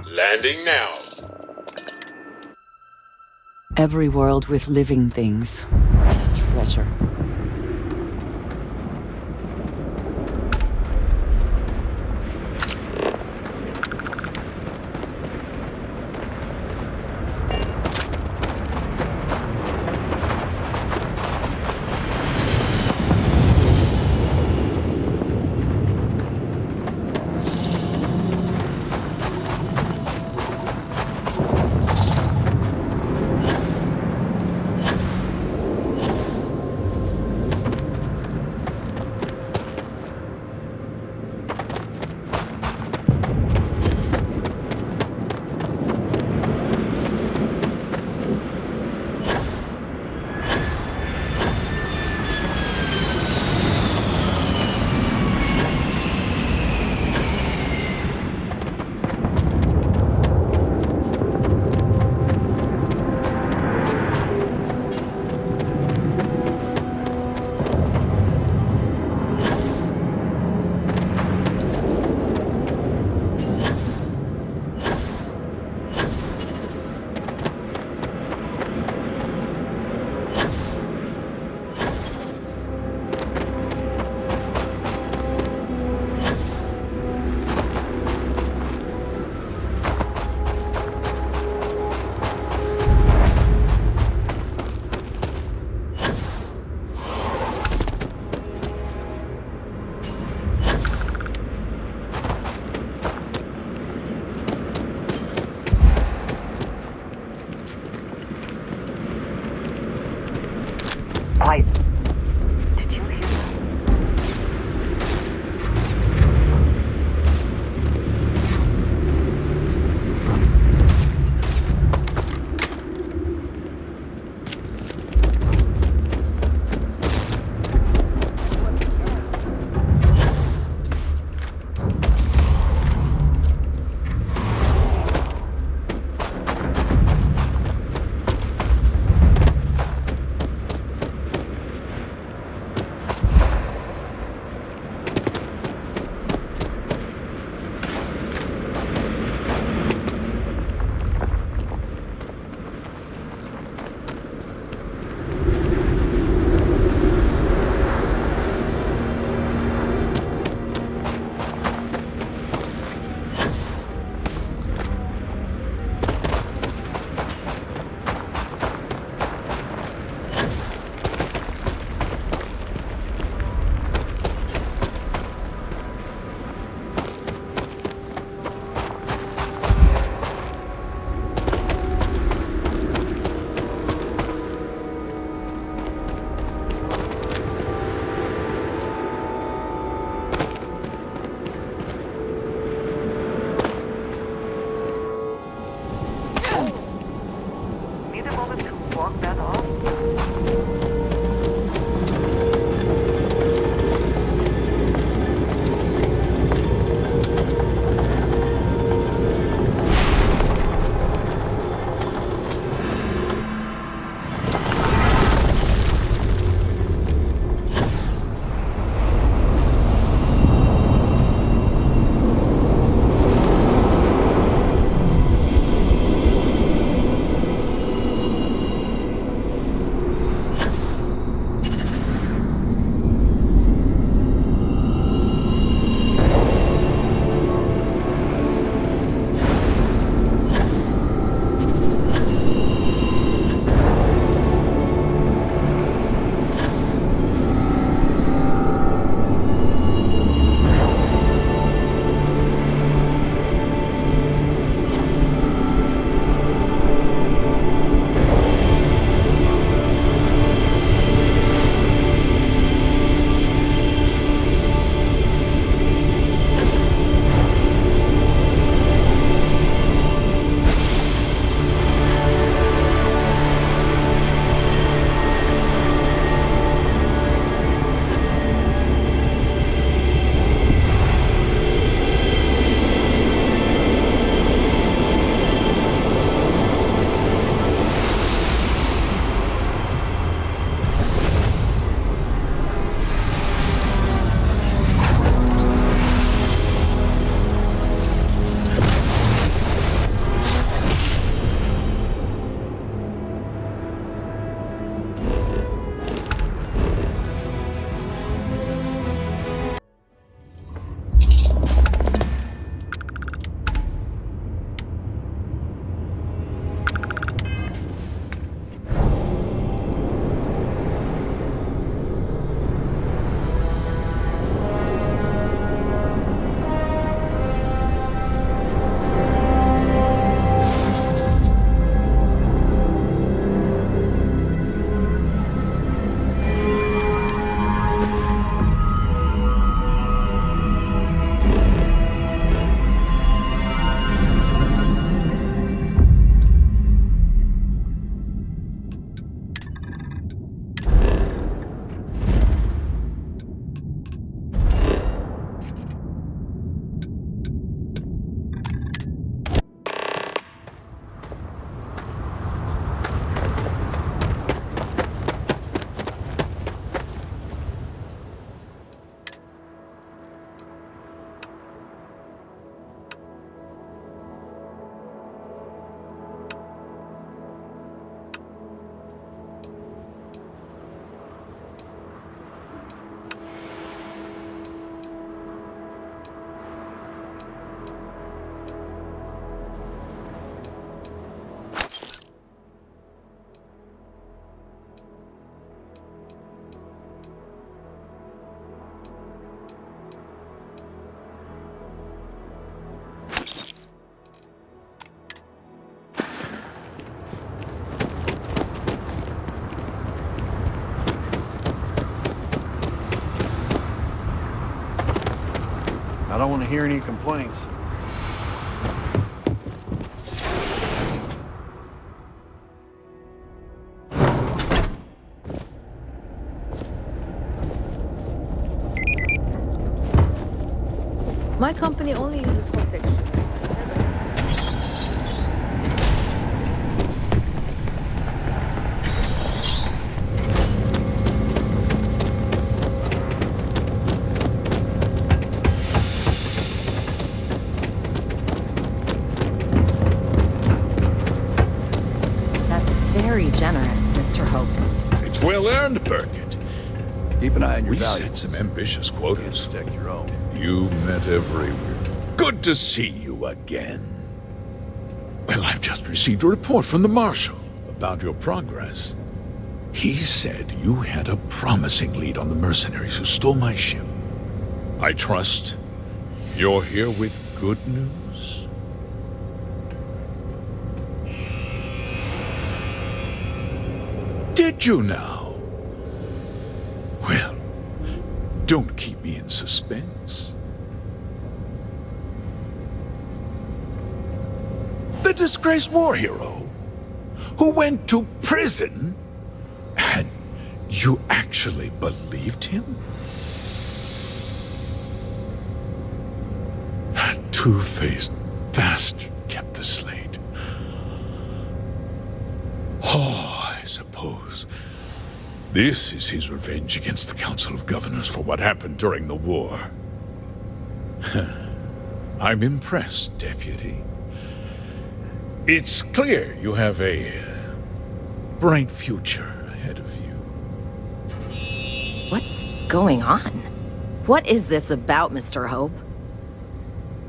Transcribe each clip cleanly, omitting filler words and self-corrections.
Landing now. Every world with living things is a treasure. I don't want to hear any complaints. My company only uses home fiction. That's very generous, Mr. Hope. It's well earned, Birgit. Keep an eye on your We values. set some ambitious quotas. Protect your own. You met everywhere. Good to see you again. Well, I've just received a report from the Marshal about your progress. He said you had a promising lead on the mercenaries who stole my ship. I trust you're here with good news? Did you now? Well, don't keep me in suspense. The disgraced war hero who went to prison, and you actually believed him? That two-faced bastard kept the slate. Oh, I suppose this is his revenge against the Council of Governors for what happened during the war. I'm impressed, Deputy. It's clear you have a bright future ahead of you. What's going on? What is this about, Mr. Hope?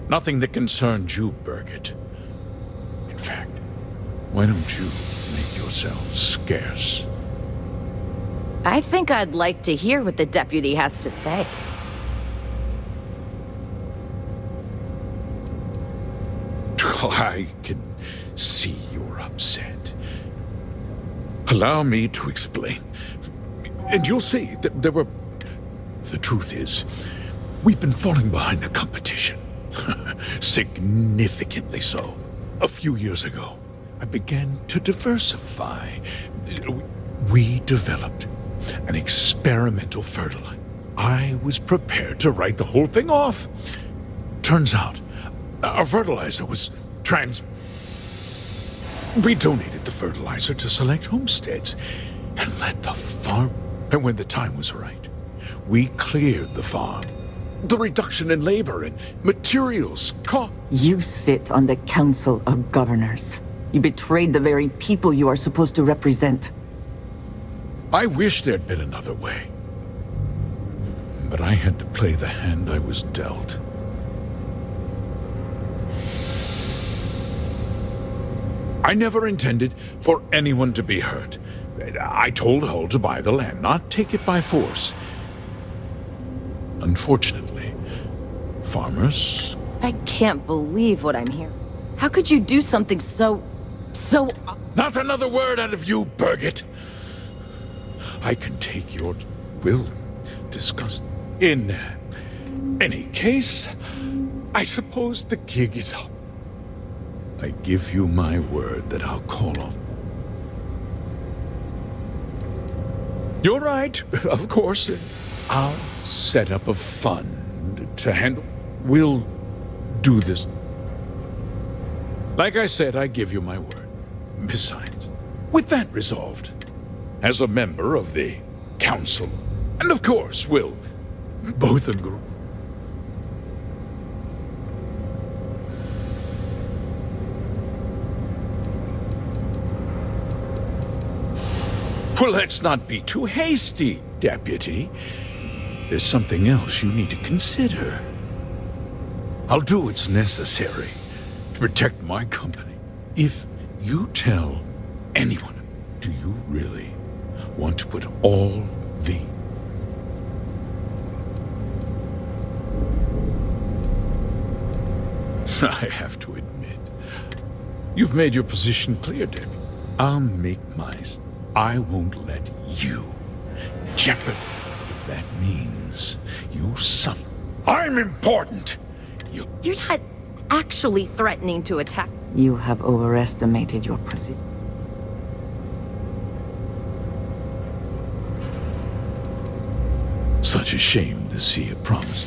Nothing that concerns you, Birgit. In fact, why don't you make yourself scarce? I think I'd like to hear what the deputy has to say. I can see you're upset. Allow me to explain. And you'll see that there were... The truth is, we've been falling behind the competition. Significantly so. A few years ago, I began to diversify. We developed an experimental fertilizer. I was prepared to write the whole thing off. Turns out, our fertilizer was We donated the fertilizer to select homesteads and let the farm... And when the time was right, we cleared the farm. The reduction in labor and materials cost... You sit on the Council of Governors. You betrayed the very people you are supposed to represent. I wish there'd been another way. But I had to play the hand I was dealt. I never intended for anyone to be hurt. I told Hull to buy the land, not take it by force. Unfortunately, farmers... I can't believe what I'm hearing. How could you do something so... Not another word out of you, Birgit! I can take your... We'll discuss... In any case, I suppose the gig is up. I give you my word that I'll call off. You're right, of course. I'll set up a fund to handle... We'll do this. Like I said, I give you my word. Besides, with that resolved, as a member of the Council, and of course, we'll both agree. Well, let's not be too hasty, Deputy. There's something else you need to consider. I'll do what's necessary to protect my company. If you tell anyone, do you really want to put all the... I have to admit, you've made your position clear, Debbie. I'll make my... I won't let you jeopardize if that means you suffer. I'm important, You're not actually threatening to attack. You have overestimated your position. Such a shame to see it promised.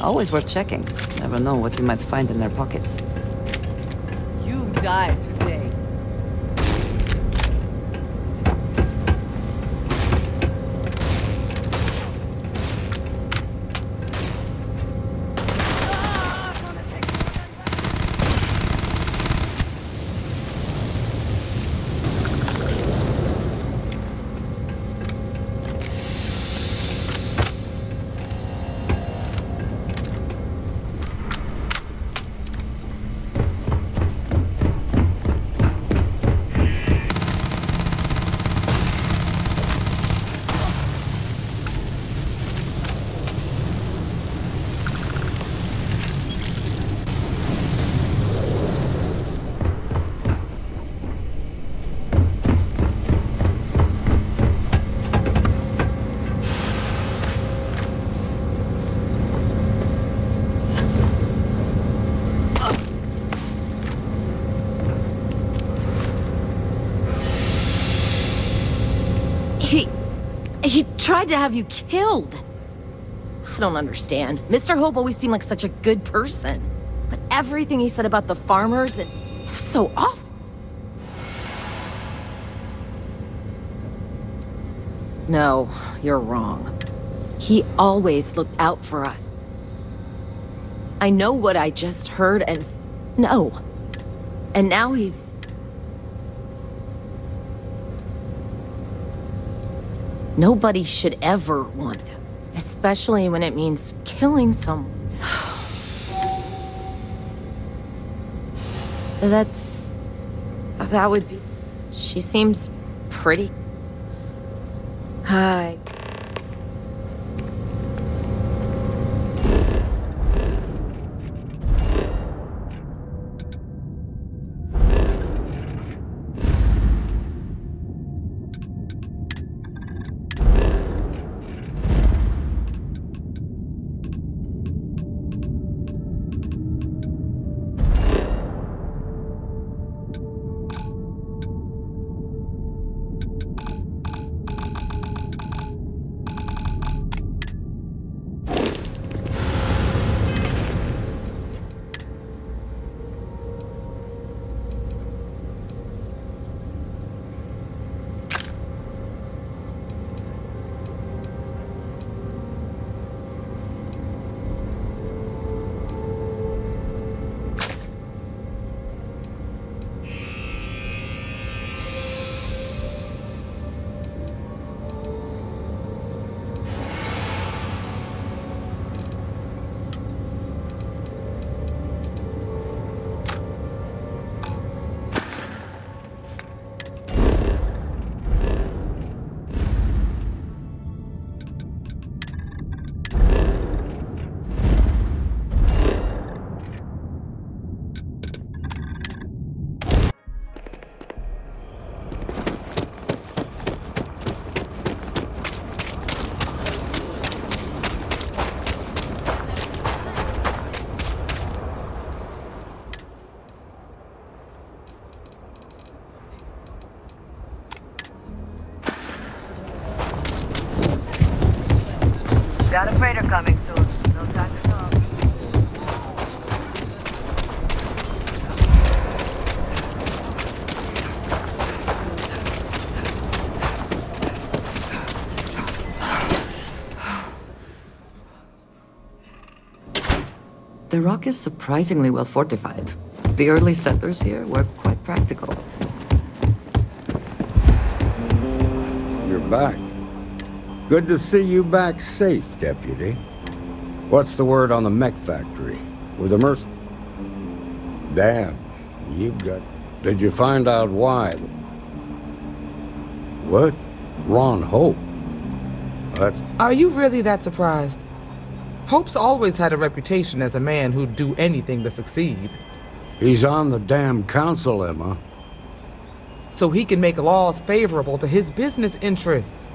Always worth checking. Never know what you might find in their pockets. You died today. He tried to have you killed. I don't understand. Mr. Hope always seemed like such a good person. But everything he said about the farmers, it was so awful. No, you're wrong. He always looked out for us. I know what I just heard and... No. And now he's... Nobody should ever want them, especially when it means killing someone. That would be... She seems pretty... Hi. Got a freighter coming soon. No time to talk. The rock is surprisingly well fortified. The early settlers here were quite practical. You're back. Good to see you back safe, Deputy. What's the word on the mech factory? Were the Damn, you've got... Did you find out why? What? Ron Hope? Let's... Are you really that surprised? Hope's always had a reputation as a man who'd do anything to succeed. He's on the damn council, Emma. So he can make laws favorable to his business interests.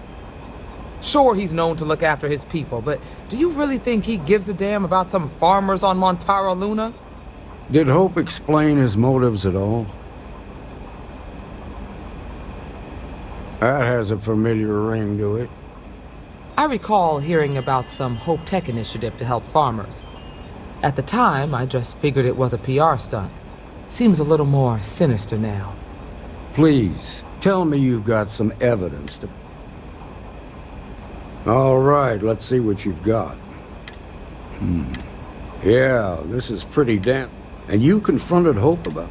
Sure, he's known to look after his people, but do you really think he gives a damn about some farmers on Montara Luna? Did Hope explain his motives at all? That has a familiar ring to it. I recall hearing about some Hope Tech initiative to help farmers. At the time, I just figured it was a PR stunt. Seems a little more sinister now. Please, tell me you've got some evidence to... All right, let's see what you've got. Yeah, this is pretty damn... And you confronted Hope about...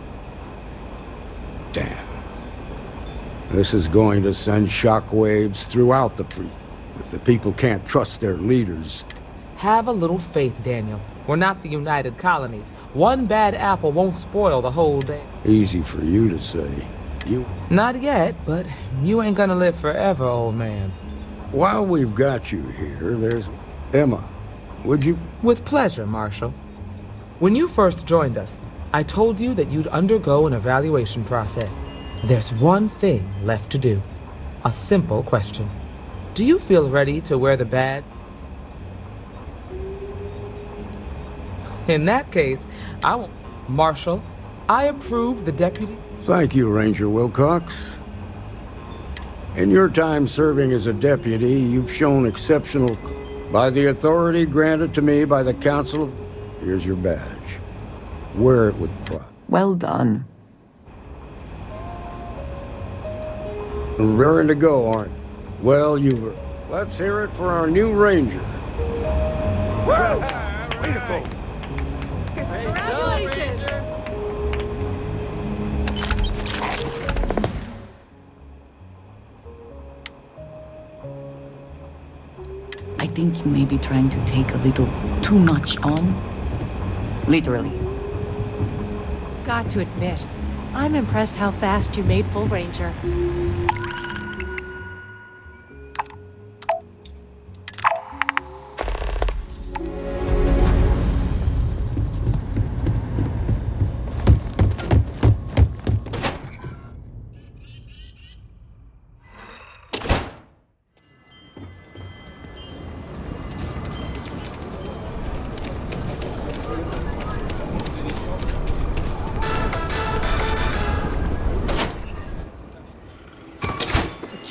Damn. This is going to send shockwaves throughout the free... If the people can't trust their leaders... Have a little faith, Daniel. We're not the United Colonies. One bad apple won't spoil the whole day. Easy for you to say. You... Not yet, but you ain't gonna live forever, old man. While we've got you here, there's... Emma, would you... With pleasure, Marshal. When you first joined us, I told you that you'd undergo an evaluation process. There's one thing left to do. A simple question. Do you feel ready to wear the badge? In that case, I won't... Marshal, I approve the deputy... Thank you, Ranger Wilcox. In your time serving as a deputy, you've shown exceptional... By the authority granted to me by the Council of... Here's your badge. Wear it with pride. Well done. Raring to go, aren't you? Well, you... Let's hear it for our new Ranger. Way to go. I think you may be trying to take a little too much on. Literally. Got to admit, I'm impressed how fast you made full ranger.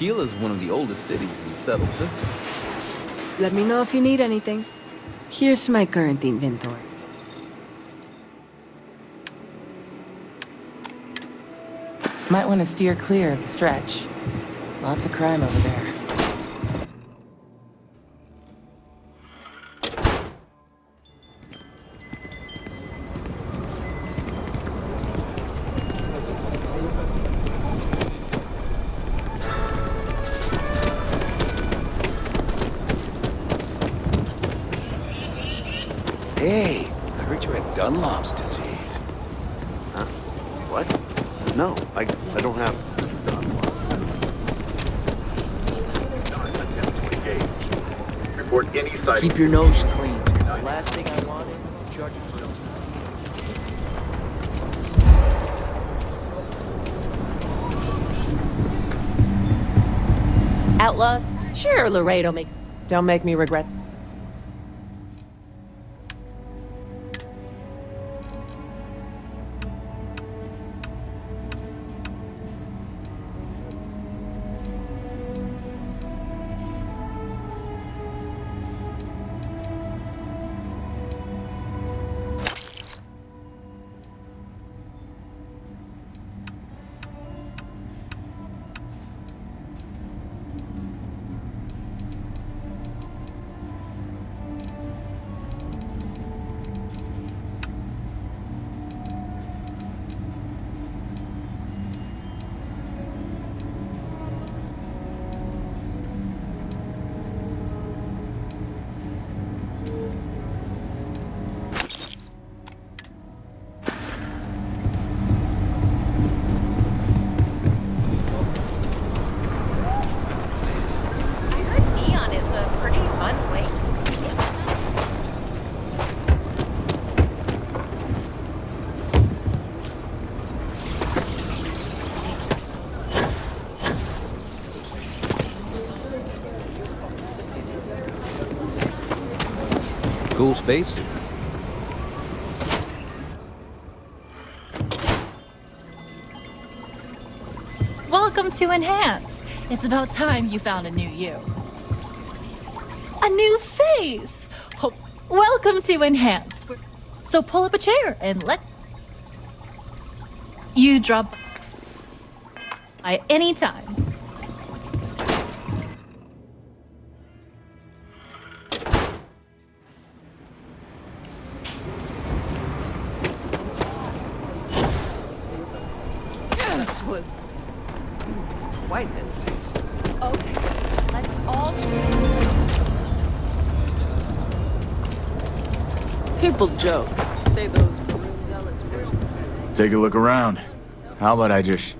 Aquila is one of the oldest cities in the settled system. Let me know if you need anything. Here's my current inventory. Might want to steer clear of the stretch. Lots of crime over there. Hey, I heard you had Dunlop's disease. Huh? What? No, I don't have... Report any site. Keep your nose clean. The last thing I want is to charge you for Outlaws? Sure, Laredo make... Don't make me regret... Cool space. Welcome to Enhance. It's about time you found a new you. A new face! Welcome to Enhance. So pull up a chair and let you drop by any time. This was quite it. Okay, let's all just People joke. Say those room zealots were. Take a look around. How about I just...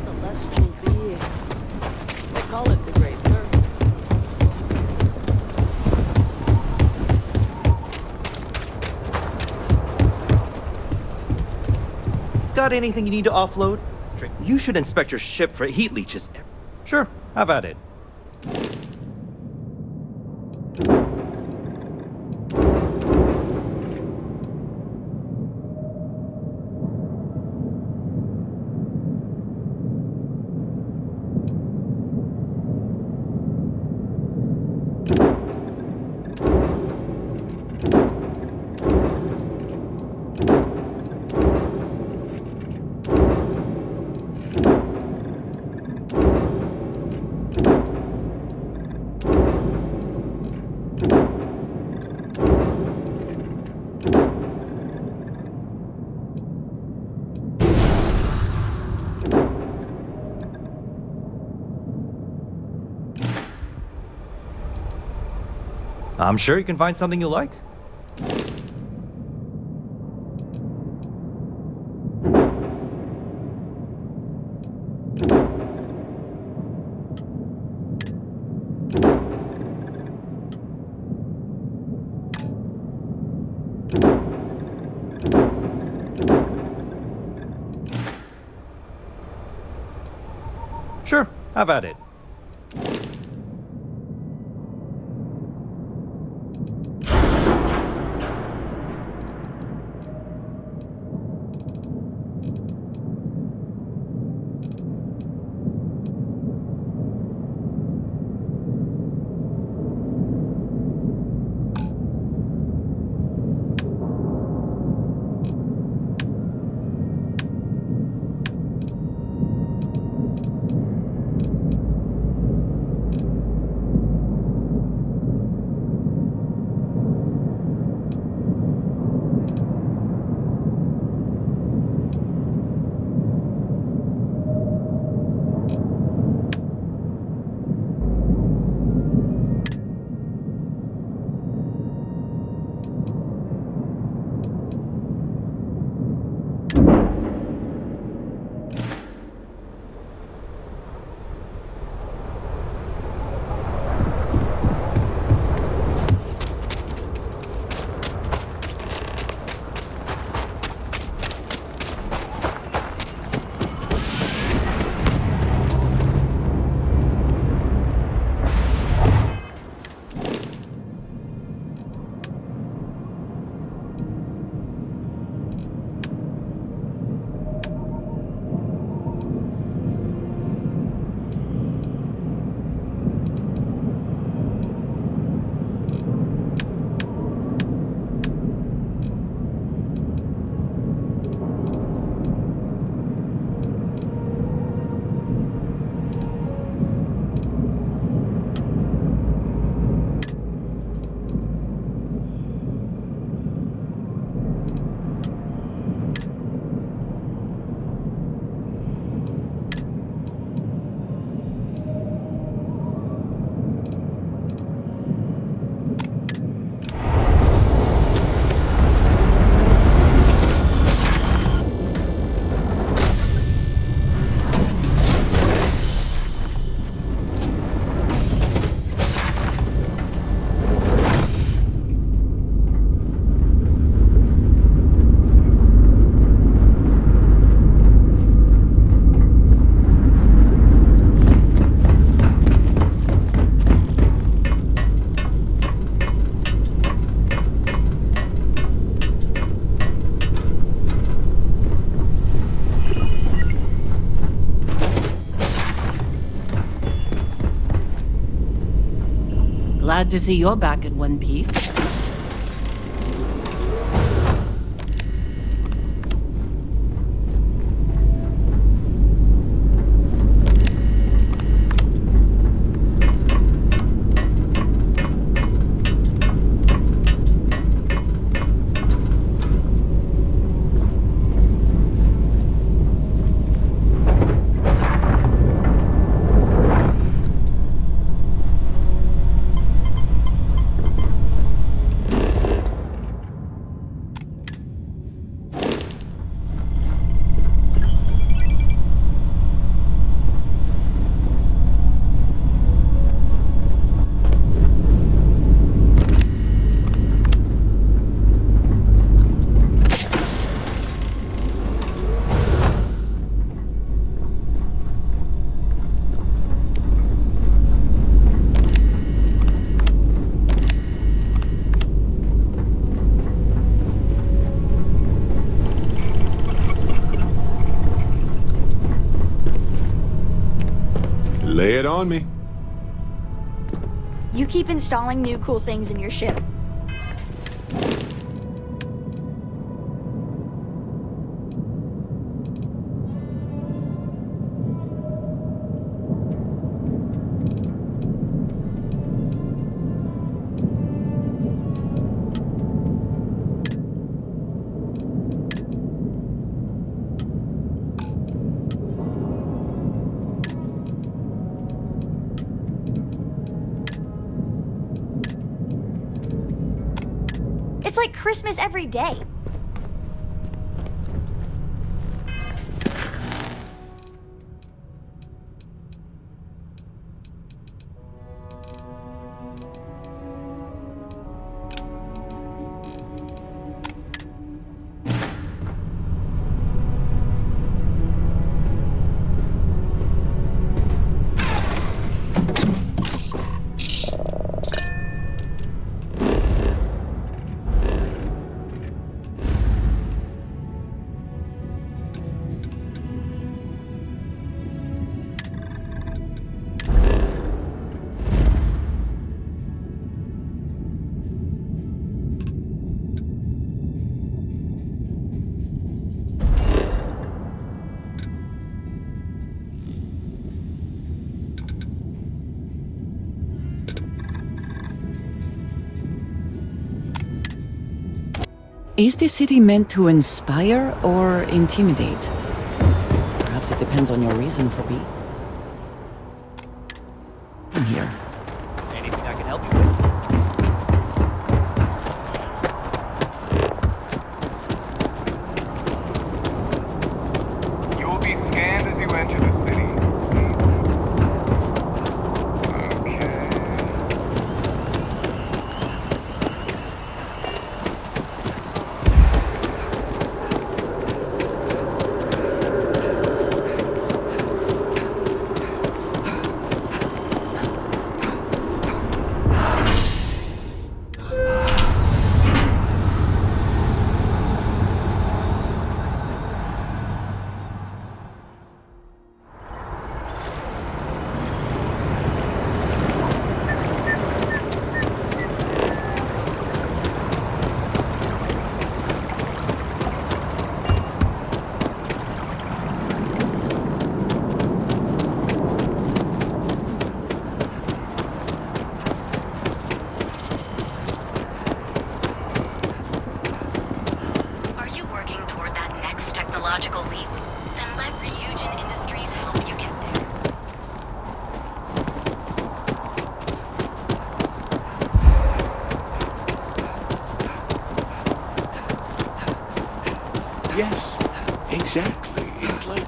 Celestial being. They call it the Great Circle. Got anything you need to offload? You should inspect your ship for heat leeches. Sure, have at it. I'm sure you can find something you like. Sure, have at it. Glad to see you're back in one piece. Lay it on me. You keep installing new cool things in your ship. It's like Christmas every day. Is the city meant to inspire or intimidate? Perhaps it depends on your reason for being here. Anything I can help you with? You will be scanned as you enter the city. Leap, then let Ryujin Industries help you get there. Yes, exactly. It's like...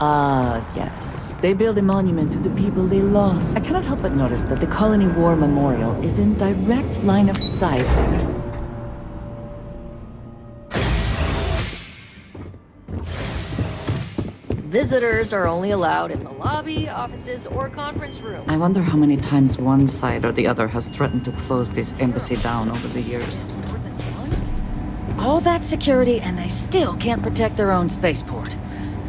Ah, yes. They build a monument to the people they lost. I cannot help but notice that the Colony War Memorial is in direct line of sight. Visitors are only allowed in the lobby, offices, or conference room. I wonder how many times one side or the other has threatened to close this embassy down over the years. All that security and they still can't protect their own spaceport.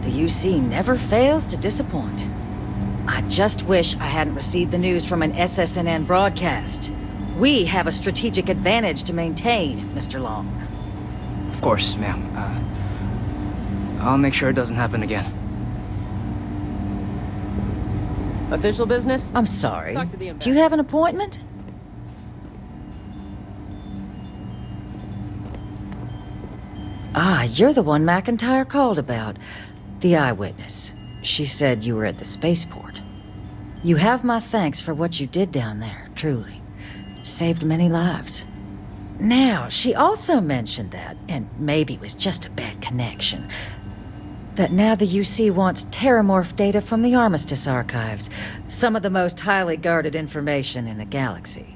The the UC never fails to disappoint. I just wish I hadn't received the news from an SSNN broadcast. We have a strategic advantage to maintain, Mr. Long. Of course, ma'am. I'll make sure it doesn't happen again. Official business? I'm sorry. Do you have an appointment? Ah, you're the one McIntyre called about. The eyewitness. She said you were at the spaceport. You have my thanks for what you did down there, truly. Saved many lives. Now, she also mentioned that, and maybe it was just a bad connection, that now the UC wants terramorph data from the Armistice archives, some of the most highly guarded information in the galaxy,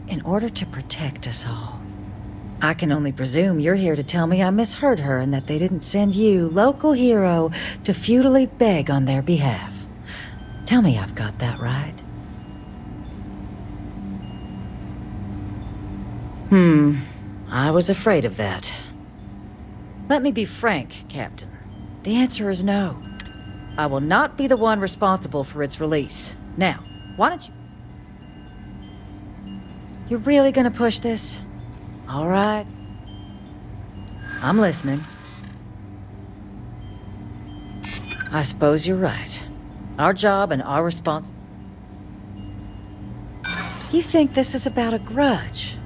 in order to protect us all. I can only presume you're here to tell me I misheard her and that they didn't send you, local hero, to futilely beg on their behalf. Tell me I've got that right. I was afraid of that. Let me be frank, Captain. The answer is no. I will not be the one responsible for its release. Now, why don't you... You're really gonna push this? All right. I'm listening. I suppose you're right. Our job and our responsibility. You think this is about a grudge?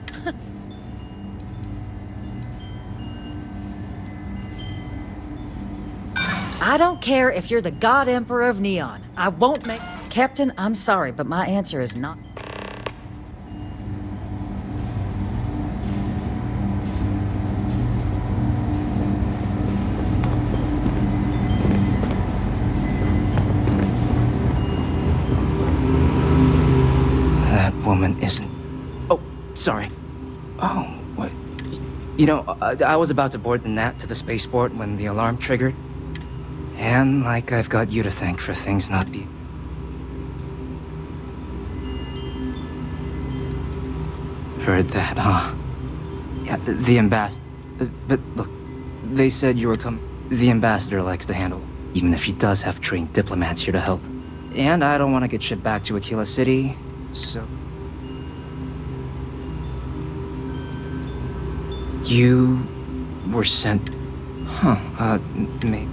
I don't care if you're the God Emperor of Neon. I won't make... Captain, I'm sorry, but my answer is not... That woman isn't... Oh, sorry. Oh, what? You know, I was about to board the Nat to the spaceport when the alarm triggered. And, like, I've got you to thank for things not being... Heard that, huh? Yeah, the ambassador... But, look, they said you were coming... The ambassador likes to handle, even if she does have trained diplomats here to help. And I don't want to get shipped back to Aquila City, so... You... were sent... Huh, maybe...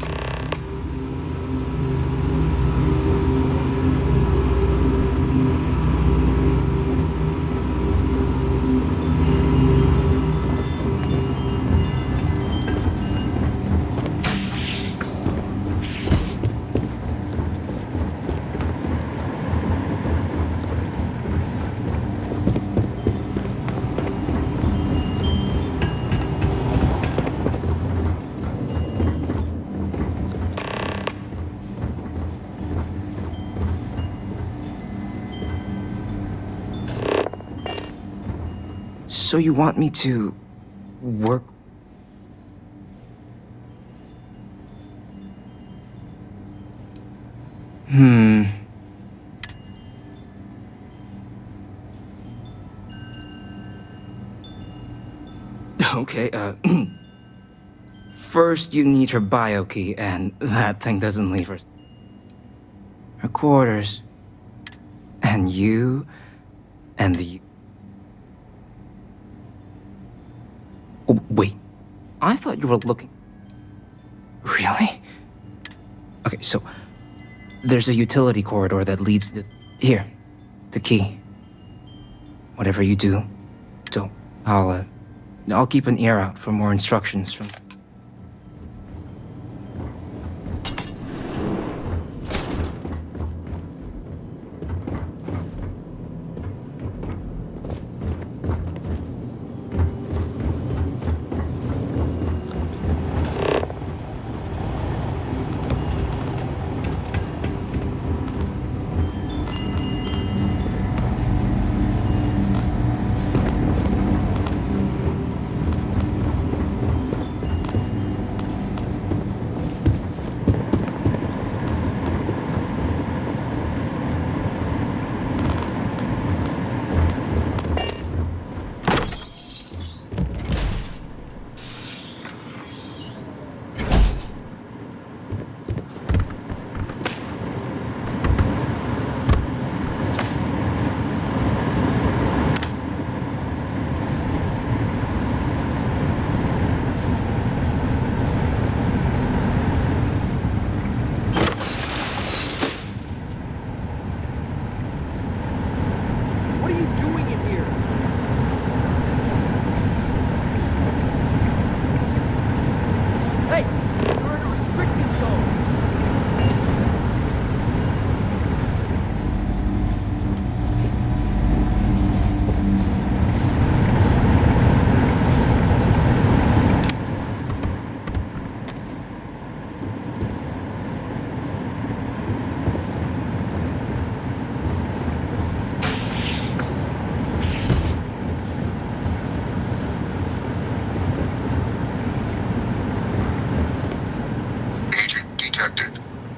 So you want me to... work... Okay, First you need her bio key, and that thing doesn't leave her... Her quarters. And you... and the... Oh, wait. I thought you were looking... Really? Okay, so... There's a utility corridor that leads to... Here. The key. Whatever you do, don't... I'll keep an ear out for more instructions from...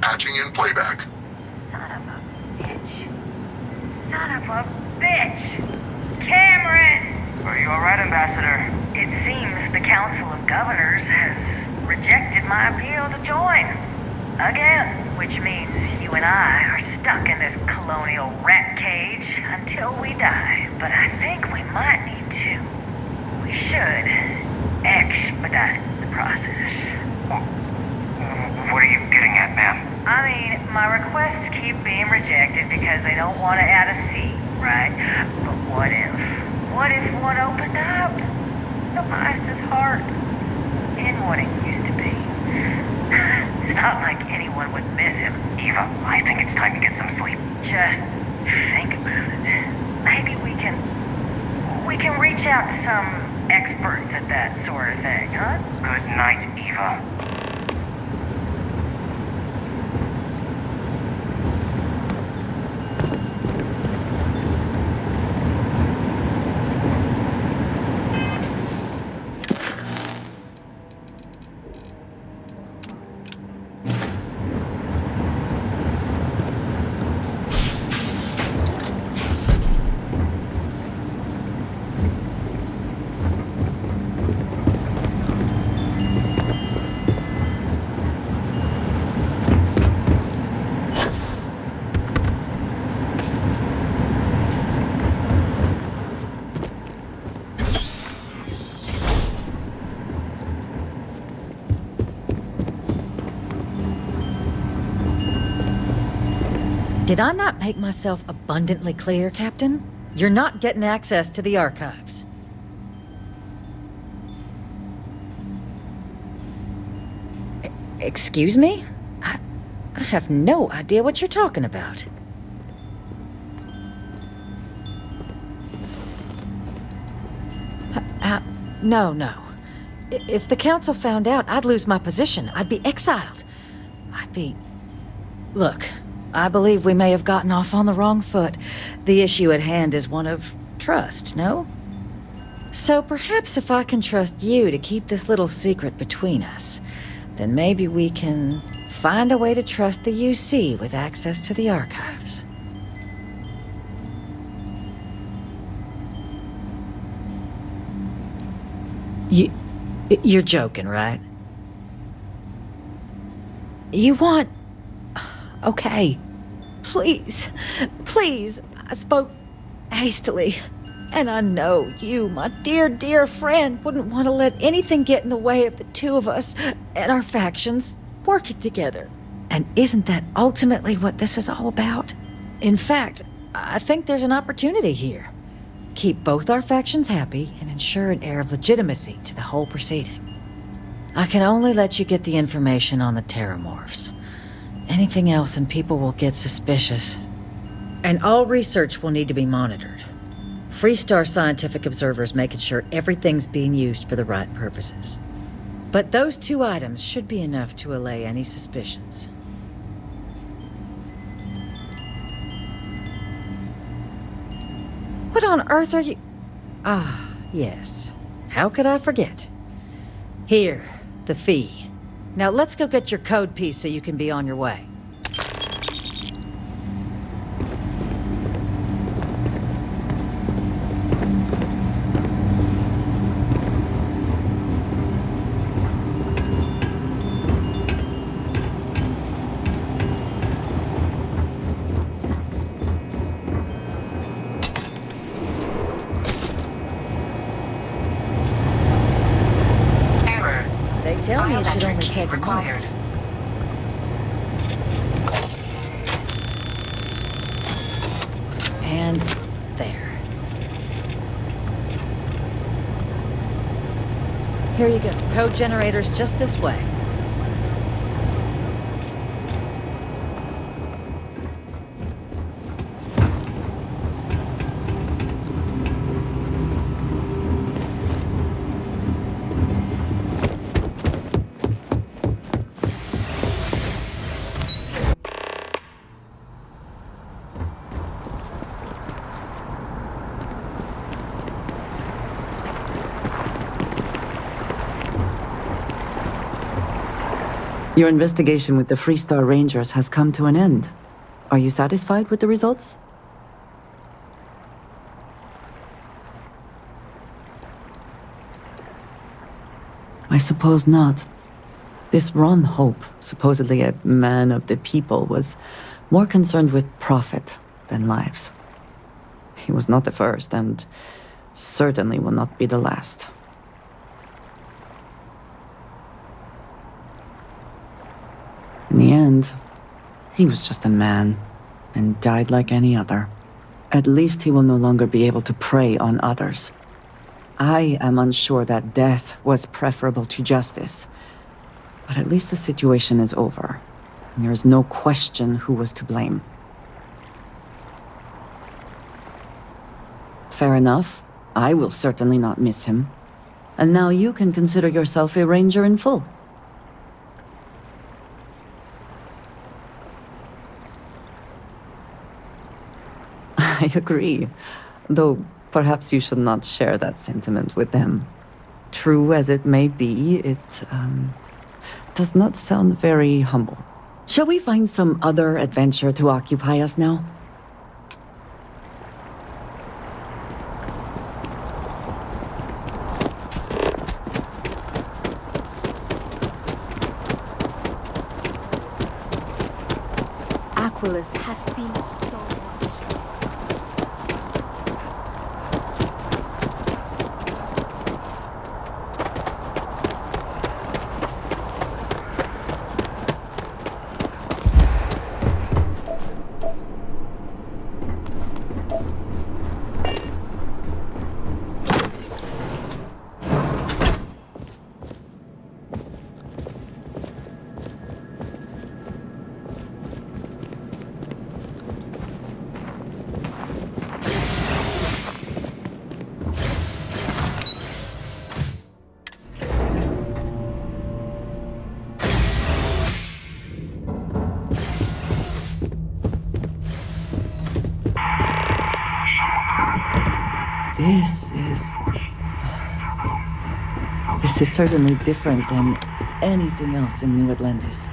Patching in playback. Son of a bitch! Cameron! Are you alright, Ambassador? It seems the Council of Governors has rejected my appeal to join. Again, which means you and I are stuck in this colonial rat cage until we die. But I think we might need to. We should expedite the process. What are you getting at, ma'am? I mean, my requests keep being rejected because they don't want to add a seat, right? But what if one opened up? The Mice's heart in what it used to be. It's not like anyone would miss him. Eva, I think it's time to get some sleep. Just think about it. Maybe we can reach out to some experts at that sort of thing, huh? Good night, Eva. Did I not make myself abundantly clear, Captain? You're not getting access to the archives. Excuse me? I have no idea what you're talking about. No. If the Council found out, I'd lose my position. I'd be exiled. Look, I believe we may have gotten off on the wrong foot. The issue at hand is one of trust, no? So perhaps if I can trust you to keep this little secret between us, then maybe we can find a way to trust the UC with access to the archives. You're joking, right? You want... Okay. Please, I spoke hastily. And I know you, my dear friend, wouldn't want to let anything get in the way of the two of us and our factions working together. And isn't that ultimately what this is all about? In fact, I think there's an opportunity here. Keep both our factions happy and ensure an air of legitimacy to the whole proceeding. I can only let you get the information on the Terramorphs. Anything else and people will get suspicious. And all research will need to be monitored. Freestar scientific observers making sure everything's being used for the right purposes. But those two items should be enough to allay any suspicions. What on earth are you... Ah, yes. How could I forget? Here, the fee. Now let's go get your code piece so you can be on your way. Tell me it should only take a moment. And there. Here you go. Code generator's just this way. Your investigation with the Freestar Rangers has come to an end. Are you satisfied with the results? I suppose not. This Ron Hope, supposedly a man of the people, was more concerned with profit than lives. He was not the first, and certainly will not be the last. In the end, he was just a man, and died like any other. At least he will no longer be able to prey on others. I am unsure that death was preferable to justice, but at least the situation is over, and there is no question who was to blame. Fair enough. I will certainly not miss him. And now you can consider yourself a ranger in full. I agree, though perhaps you should not share that sentiment with them. True as it may be, it does not sound very humble. Shall we find some other adventure to occupy us now? Aquilus has seen so much. This is certainly different than anything else in New Atlantis.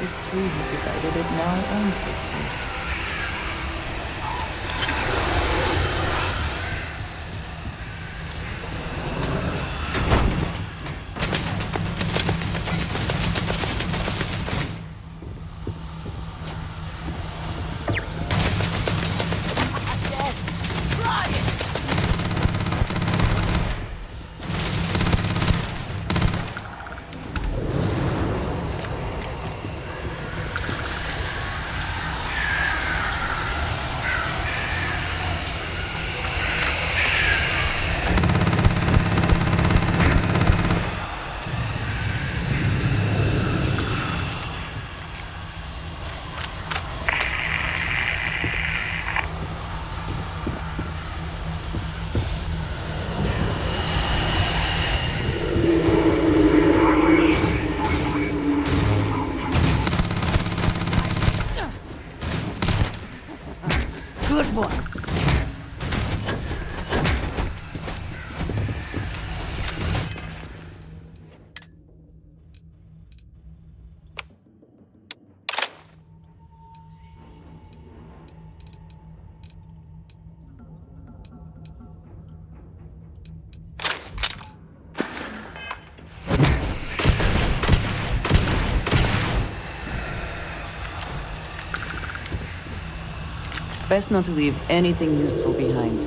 This tree has decided it now owns this place. Best not to leave anything useful behind.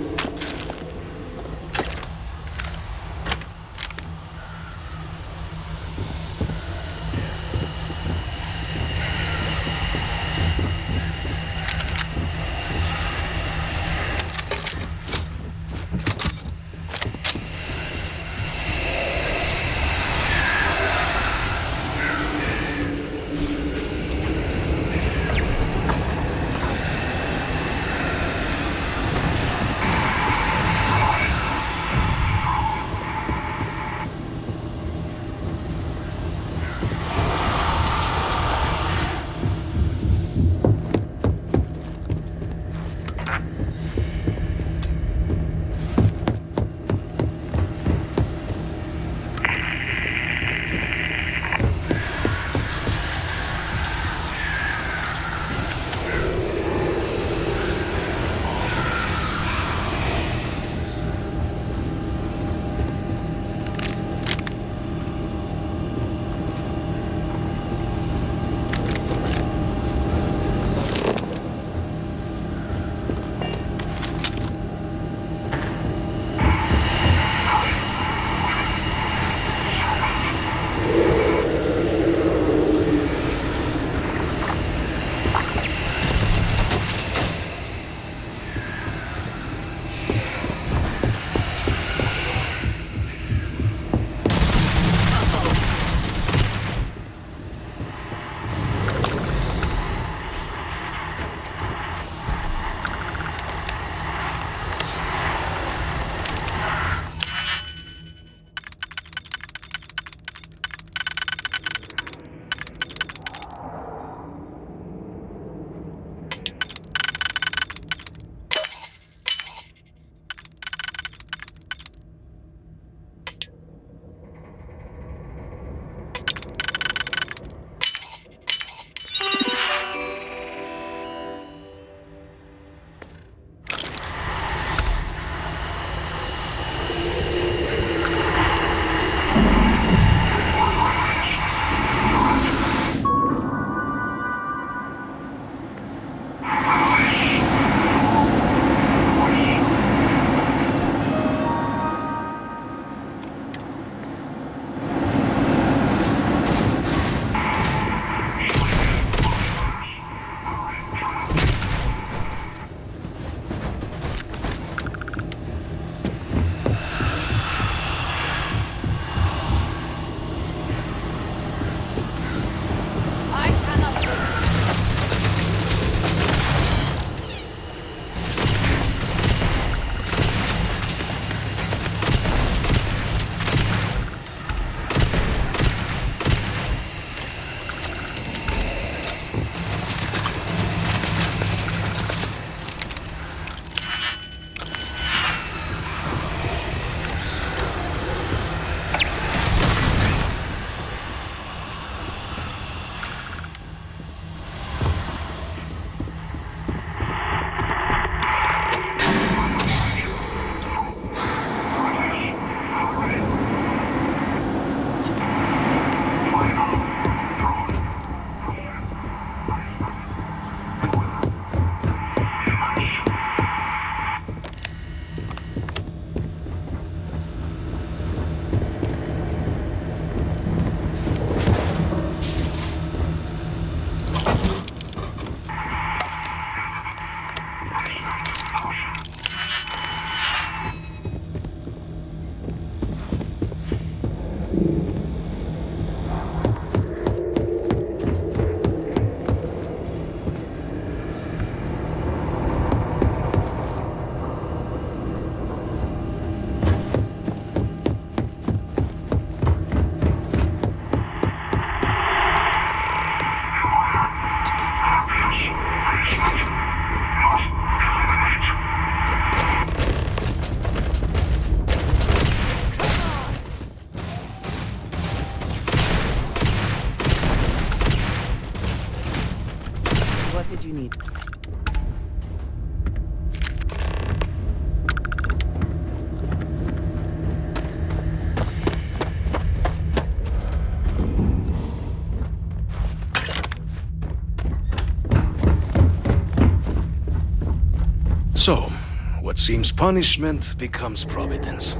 seems punishment becomes providence.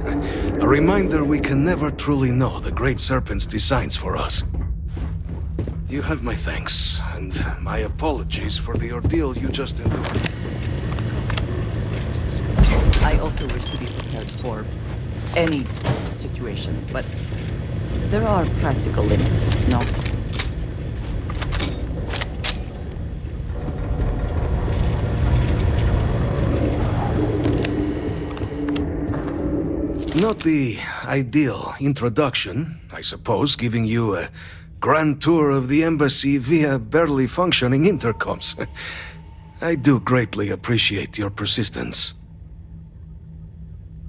A reminder we can never truly know the Great Serpent's designs for us. You have my thanks, and my apologies for the ordeal you just endured. I also wish to be prepared for any situation, but there are practical limits, no? Not the ideal introduction, I suppose, giving you a grand tour of the embassy via barely functioning intercoms. I do greatly appreciate your persistence.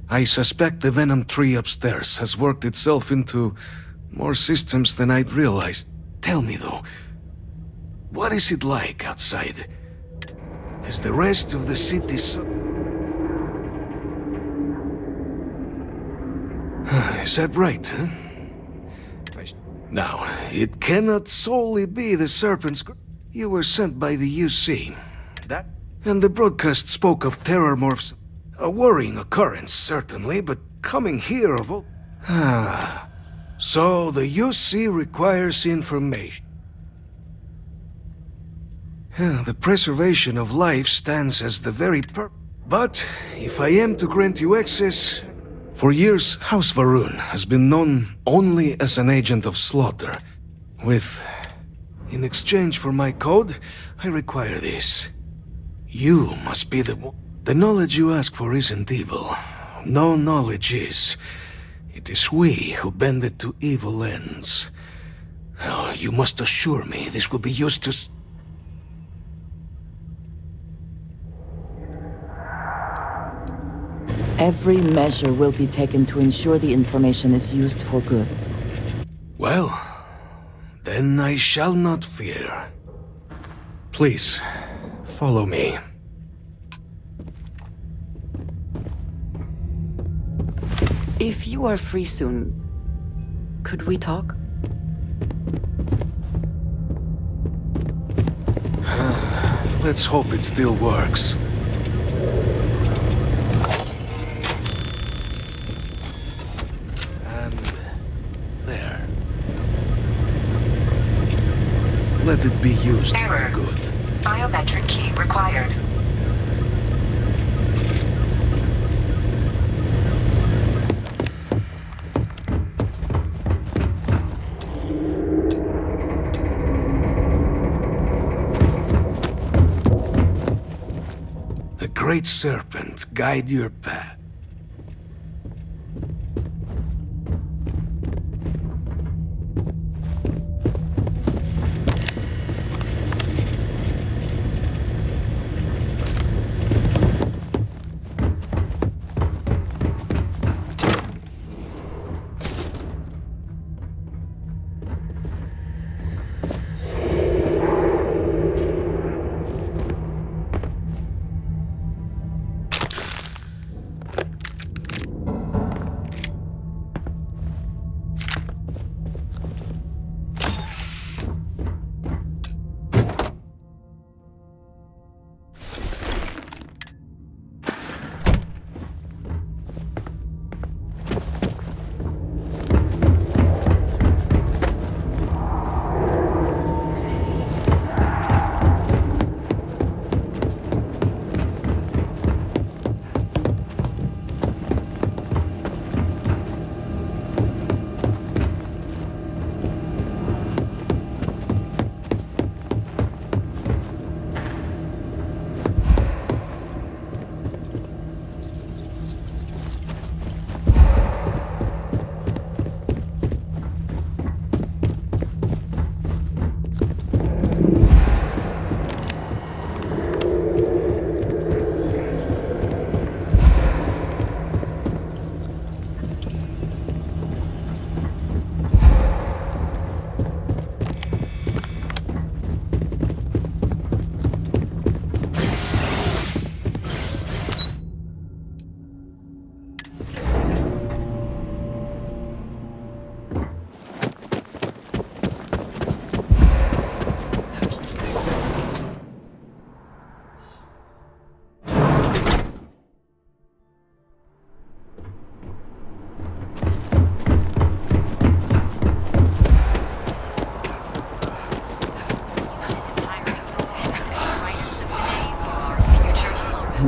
I suspect the Venom tree upstairs has worked itself into more systems than I'd realized. Tell me though, what is it like outside? Is the rest of the city Is that right, huh? Now, it cannot solely be the Serpent's... You were sent by the UC. That... And the broadcast spoke of terror morphs. A worrying occurrence, certainly, but coming here of all... So the UC requires information. The preservation of life stands as the very But, if I am to grant you access... For years, House Varun has been known only as an agent of slaughter. In exchange for my code, I require this. You must be the one. The knowledge you ask for isn't evil. No knowledge is. It is we who bend it to evil ends. Oh, you must assure me this will be used to... Every measure will be taken to ensure the information is used for good. Well, then I shall not fear. Please, follow me. If you are free soon, could we talk? Let's hope it still works. Let it be used for good. Biometric key required. The Great Serpent guide your path.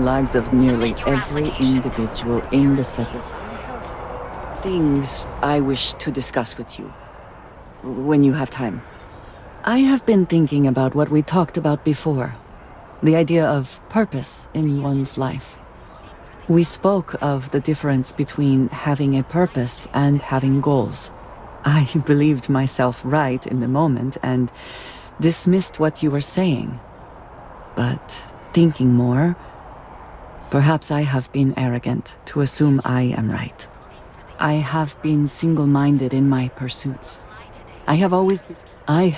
lives of nearly every individual in the settle. Things I wish to discuss with you, when you have time. I have been thinking about what we talked about before, the idea of purpose in one's life. We spoke of the difference between having a purpose and having goals. I believed myself right in the moment and dismissed what you were saying. But thinking more, perhaps I have been arrogant to assume I am right. I have been single-minded in my pursuits. I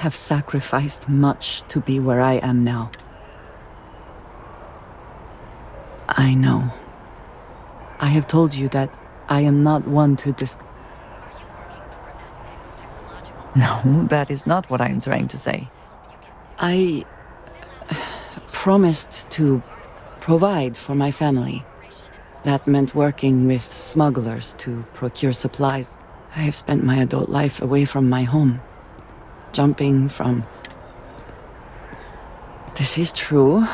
have sacrificed much to be where I am now. I know. I have told you that I am not one to No, that is not what I am trying to say. I promised to provide for my family. That meant working with smugglers to procure supplies. I have spent my adult life away from my home, jumping from... This is true,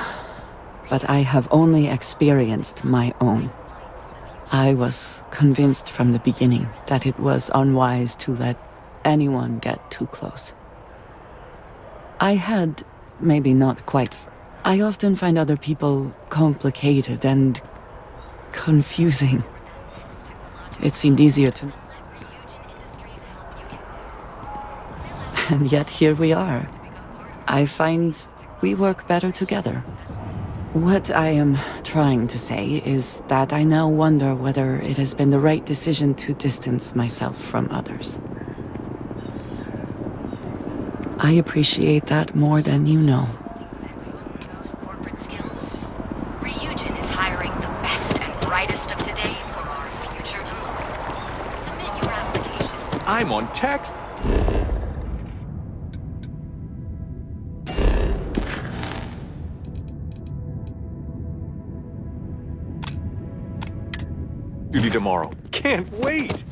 but I have only experienced my own. I was convinced from the beginning that it was unwise to let anyone get too close. I had, maybe not quite... I often find other people complicated and confusing. It seemed easier to... And yet here we are. I find we work better together. What I am trying to say is that I now wonder whether it has been the right decision to distance myself from others. I appreciate that more than you know. Those corporate skills. Ryujin is hiring the best and brightest of today for our future tomorrow. Submit your application. I'm on text. Duty tomorrow. Can't wait!